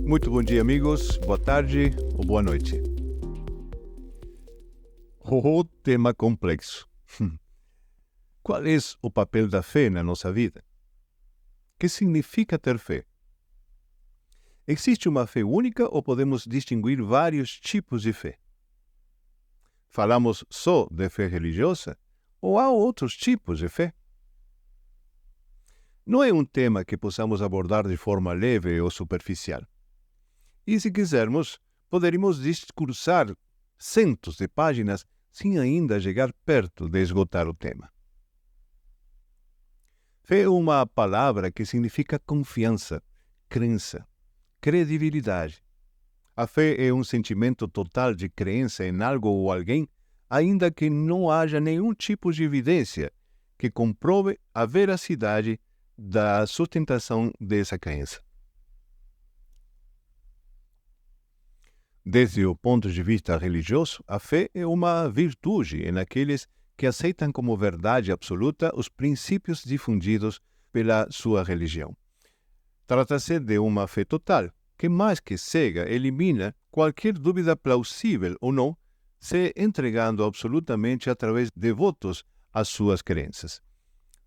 Muito bom dia, amigos. Boa tarde ou boa noite. O tema complexo. Qual é o papel da fé na nossa vida? O que significa ter fé? Existe uma fé única ou podemos distinguir vários tipos de fé? Falamos só de fé religiosa ou há outros tipos de fé? Não é um tema que possamos abordar de forma leve ou superficial. E se quisermos, poderíamos discursar centos de páginas sem ainda chegar perto de esgotar o tema. Fé é uma palavra que significa confiança, crença, credibilidade. A fé é um sentimento total de crença em algo ou alguém, ainda que não haja nenhum tipo de evidência que comprove a veracidade da sustentação dessa crença. Desde o ponto de vista religioso, a fé é uma virtude em aqueles que aceitam como verdade absoluta os princípios difundidos pela sua religião. Trata-se de uma fé total, que mais que cega elimina qualquer dúvida plausível ou não, se entregando absolutamente através de votos às suas crenças.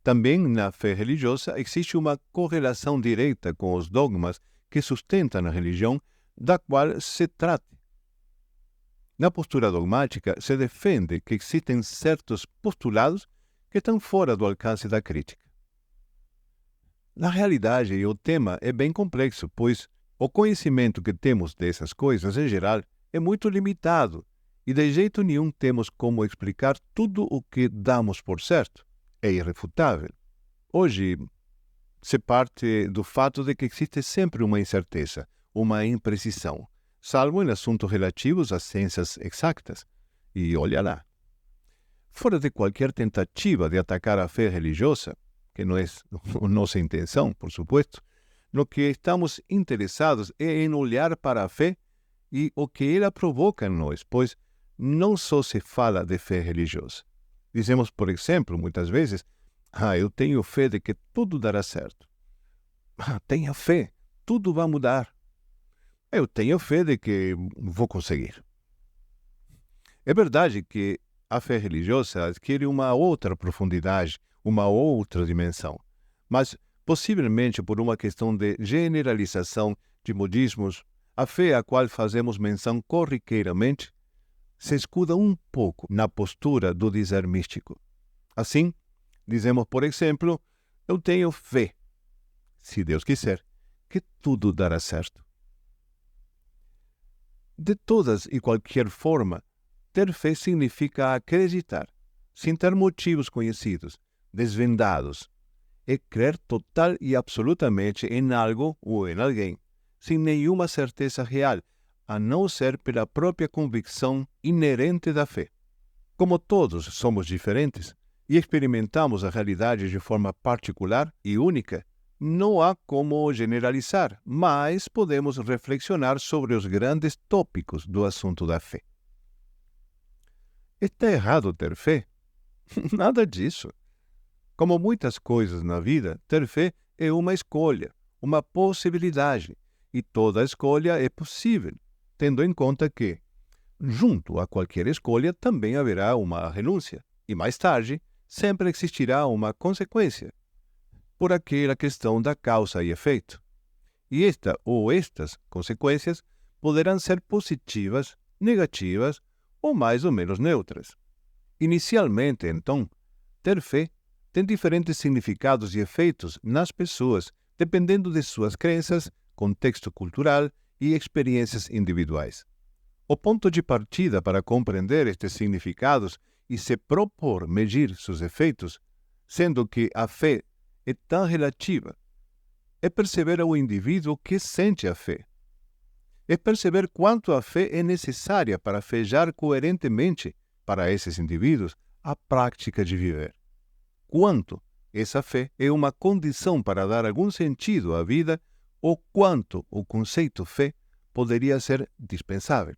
Também na fé religiosa existe uma correlação direta com os dogmas que sustentam a religião, da qual se trata. Na postura dogmática, se defende que existem certos postulados que estão fora do alcance da crítica. Na realidade, o tema é bem complexo, pois o conhecimento que temos dessas coisas, em geral, é muito limitado e de jeito nenhum temos como explicar tudo o que damos por certo. É irrefutável. Hoje, se parte do fato de que existe sempre uma incerteza, uma imprecisão, salvo em assuntos relativos às ciências exatas. E olha lá. Fora de qualquer tentativa de atacar a fé religiosa, que não é nossa intenção, por supuesto, no que estamos interessados é em olhar para a fé e o que ela provoca em nós, pois não só se fala de fé religiosa. Dizemos, por exemplo, muitas vezes, eu tenho fé de que tudo dará certo. Tenha fé, tudo vai mudar. Eu tenho fé de que vou conseguir. É verdade que a fé religiosa adquire uma outra profundidade, uma outra dimensão, mas possivelmente por uma questão de generalização de modismos, a fé a qual fazemos menção corriqueiramente se escuda um pouco na postura do dizer místico. Assim, dizemos, por exemplo, eu tenho fé, se Deus quiser, que tudo dará certo. De todas e qualquer forma, ter fé significa acreditar, sem ter motivos conhecidos, desvendados. É crer total e absolutamente em algo ou em alguém, sem nenhuma certeza real, a não ser pela própria convicção inerente da fé. Como todos somos diferentes e experimentamos a realidade de forma particular e única, não há como generalizar, mas podemos reflexionar sobre os grandes tópicos do assunto da fé. Está errado ter fé? Nada disso. Como muitas coisas na vida, ter fé é uma escolha, uma possibilidade, e toda escolha é possível, tendo em conta que, junto a qualquer escolha, também haverá uma renúncia, e mais tarde, sempre existirá uma consequência, por aquela questão da causa e efeito. E esta ou estas consequências poderão ser positivas, negativas ou mais ou menos neutras. Inicialmente, então, ter fé tem diferentes significados e efeitos nas pessoas, dependendo de suas crenças, contexto cultural e experiências individuais. O ponto de partida para compreender estes significados e se propor medir seus efeitos, sendo que a fé é tão relativa, é perceber ao indivíduo que sente a fé. É perceber quanto a fé é necessária para fechar coerentemente, para esses indivíduos, a prática de viver. Quanto essa fé é uma condição para dar algum sentido à vida ou quanto o conceito fé poderia ser dispensável.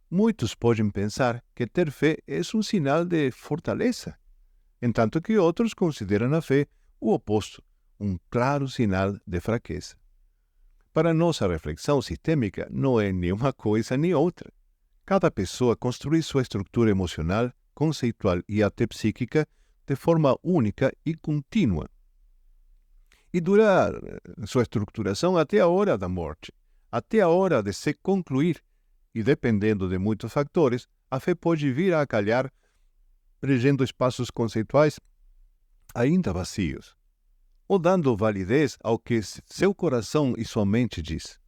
Muitos podem pensar que ter fé é um sinal de fortaleza, enquanto que outros consideram a fé o oposto, um claro sinal de fraqueza. Para nossa reflexão sistêmica, não é nem uma coisa nem outra. Cada pessoa construi sua estrutura emocional, conceitual e até psíquica de forma única e contínua. E dura sua estruturação até a hora da morte, até a hora de se concluir. E dependendo de muitos fatores, a fé pode vir a calhar preenchendo espaços conceituais ainda vazios, ou dando validez ao que seu coração e sua mente diz.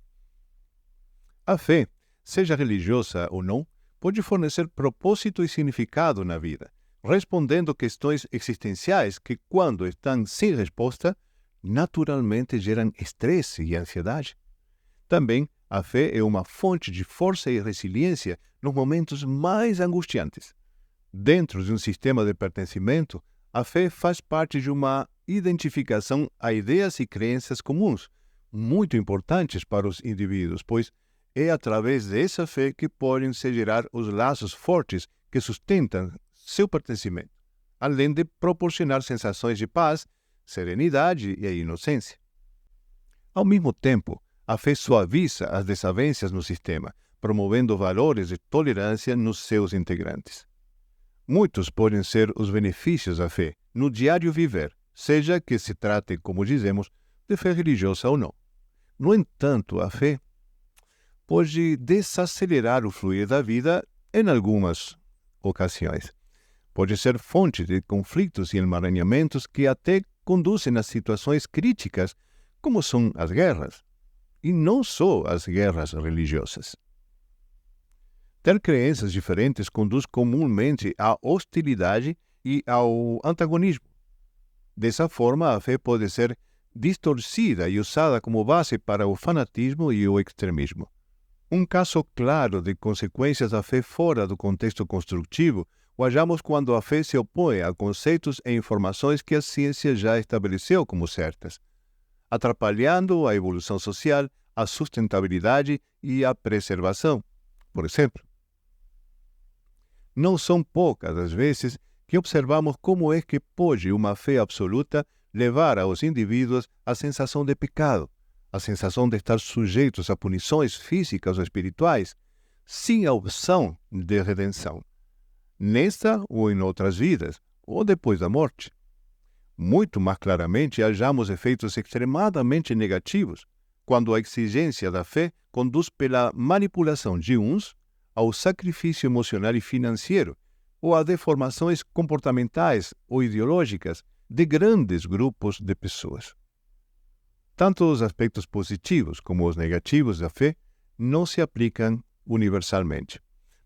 A fé, seja religiosa ou não, pode fornecer propósito e significado na vida, respondendo questões existenciais que, quando estão sem resposta, naturalmente geram estresse e ansiedade. Também, a fé é uma fonte de força e resiliência nos momentos mais angustiantes. Dentro de um sistema de pertencimento, a fé faz parte de uma identificação a ideias e crenças comuns, muito importantes para os indivíduos, pois é através dessa fé que podem se gerar os laços fortes que sustentam seu pertencimento, além de proporcionar sensações de paz, serenidade e inocência. Ao mesmo tempo, a fé suaviza as desavenças no sistema, promovendo valores de tolerância nos seus integrantes. Muitos podem ser os benefícios da fé no diário viver, seja que se trate, como dizemos, de fé religiosa ou não. No entanto, a fé pode desacelerar o fluir da vida em algumas ocasiões. Pode ser fonte de conflitos e emaranhamentos que até conduzem a situações críticas, como são as guerras, e não só as guerras religiosas. Ter crenças diferentes conduz comumente à hostilidade e ao antagonismo. Dessa forma, a fé pode ser distorcida e usada como base para o fanatismo e o extremismo. Um caso claro de consequências da fé fora do contexto construtivo o achamos quando a fé se opõe a conceitos e informações que a ciência já estabeleceu como certas, atrapalhando a evolução social, a sustentabilidade e a preservação, por exemplo. Não são poucas as vezes que observamos como é que pode uma fé absoluta levar aos indivíduos a sensação de pecado, a sensação de estar sujeitos a punições físicas ou espirituais, sem a opção de redenção, nesta ou em outras vidas, ou depois da morte. Muito mais claramente, achamos efeitos extremadamente negativos quando a exigência da fé conduz pela manipulação de uns ao sacrifício emocional e financeiro, ou a deformações comportamentais ou ideológicas de grandes grupos de pessoas. Tanto os aspectos positivos como os negativos da fé não se aplicam universalmente,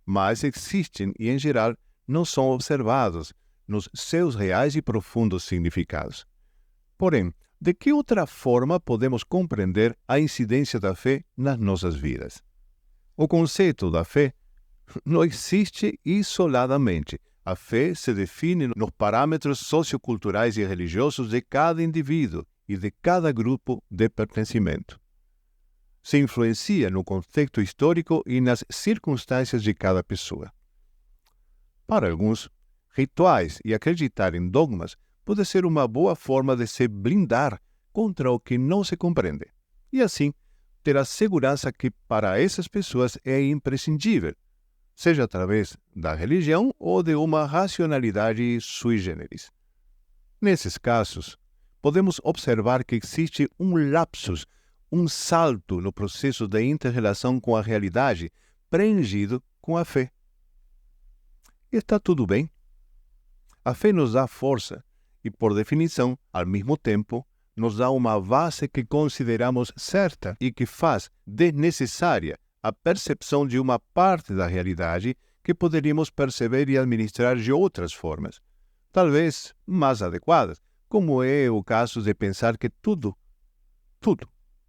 mas existem e, em geral, não são observados nos seus reais e profundos significados. Porém, de que outra forma podemos compreender a incidência da fé nas nossas vidas? O conceito da fé não existe isoladamente. A fé se define nos parâmetros socioculturais e religiosos de cada indivíduo e de cada grupo de pertencimento. Se influencia no contexto histórico e nas circunstâncias de cada pessoa. Para alguns, rituais e acreditar em dogmas pode ser uma boa forma de se blindar contra o que não se compreende, e assim ter a segurança que para essas pessoas é imprescindível, seja através da religião ou de uma racionalidade sui generis. Nesses casos, podemos observar que existe um lapsus, um salto no processo de inter-relação com a realidade, preenchido com a fé. E está tudo bem. A fé nos dá força e, por definição, ao mesmo tempo, nos dá uma base que consideramos certa e que faz desnecessária a percepção de uma parte da realidade que poderíamos perceber e administrar de outras formas, talvez mais adequadas, como é o caso de pensar que tudo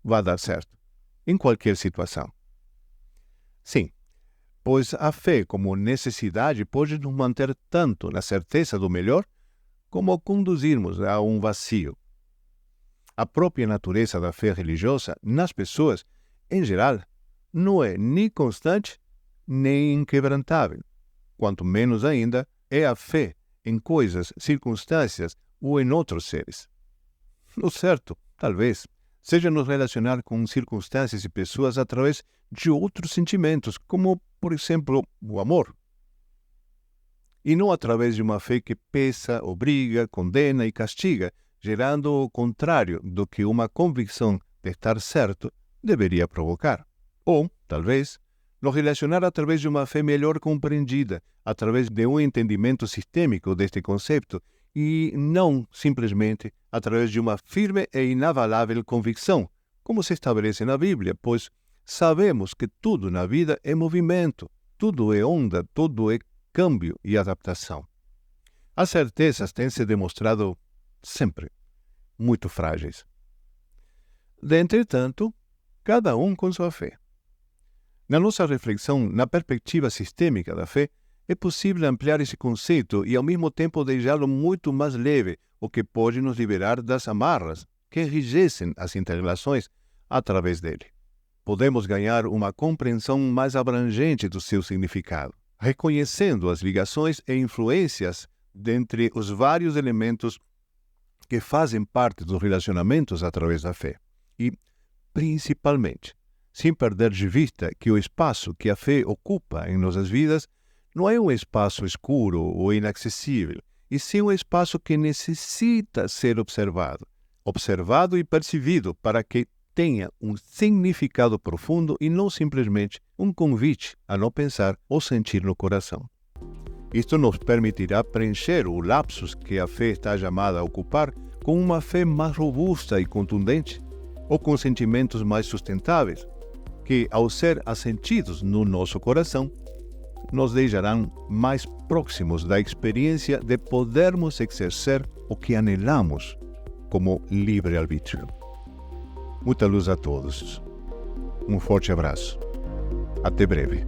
vai dar certo, em qualquer situação. Sim, pois a fé como necessidade pode nos manter tanto na certeza do melhor, como conduzirmos a um vazio. A própria natureza da fé religiosa nas pessoas, em geral, não é nem constante nem inquebrantável. Quanto menos ainda é a fé em coisas, circunstâncias ou em outros seres. No certo, talvez, seja nos relacionar com circunstâncias e pessoas através de outros sentimentos, como, por exemplo, o amor. E não através de uma fé que pesa, obriga, condena e castiga, gerando o contrário do que uma convicção de estar certo deveria provocar. Ou, talvez, nos relacionar através de uma fé melhor compreendida, através de um entendimento sistêmico deste conceito, e não simplesmente através de uma firme e inabalável convicção, como se estabelece na Bíblia, pois sabemos que tudo na vida é movimento, tudo é onda, tudo é câmbio e adaptação. As certezas têm se demonstrado sempre muito frágeis. Entretanto, cada um com sua fé. Na nossa reflexão, na perspectiva sistêmica da fé, é possível ampliar esse conceito e, ao mesmo tempo, deixá-lo muito mais leve, o que pode nos liberar das amarras que enrijecem as interrelações através dele. Podemos ganhar uma compreensão mais abrangente do seu significado, reconhecendo as ligações e influências dentre os vários elementos que fazem parte dos relacionamentos através da fé. E, principalmente, sem perder de vista que o espaço que a fé ocupa em nossas vidas não é um espaço escuro ou inacessível, e sim um espaço que necessita ser observado e percebido para que tenha um significado profundo e não simplesmente um convite a não pensar ou sentir no coração. Isto nos permitirá preencher o lapsus que a fé está chamada a ocupar com uma fé mais robusta e contundente, ou com sentimentos mais sustentáveis, que, ao ser assentidos no nosso coração, nos deixarão mais próximos da experiência de podermos exercer o que anelamos como livre-arbítrio. Muita luz a todos. Um forte abraço. Até breve.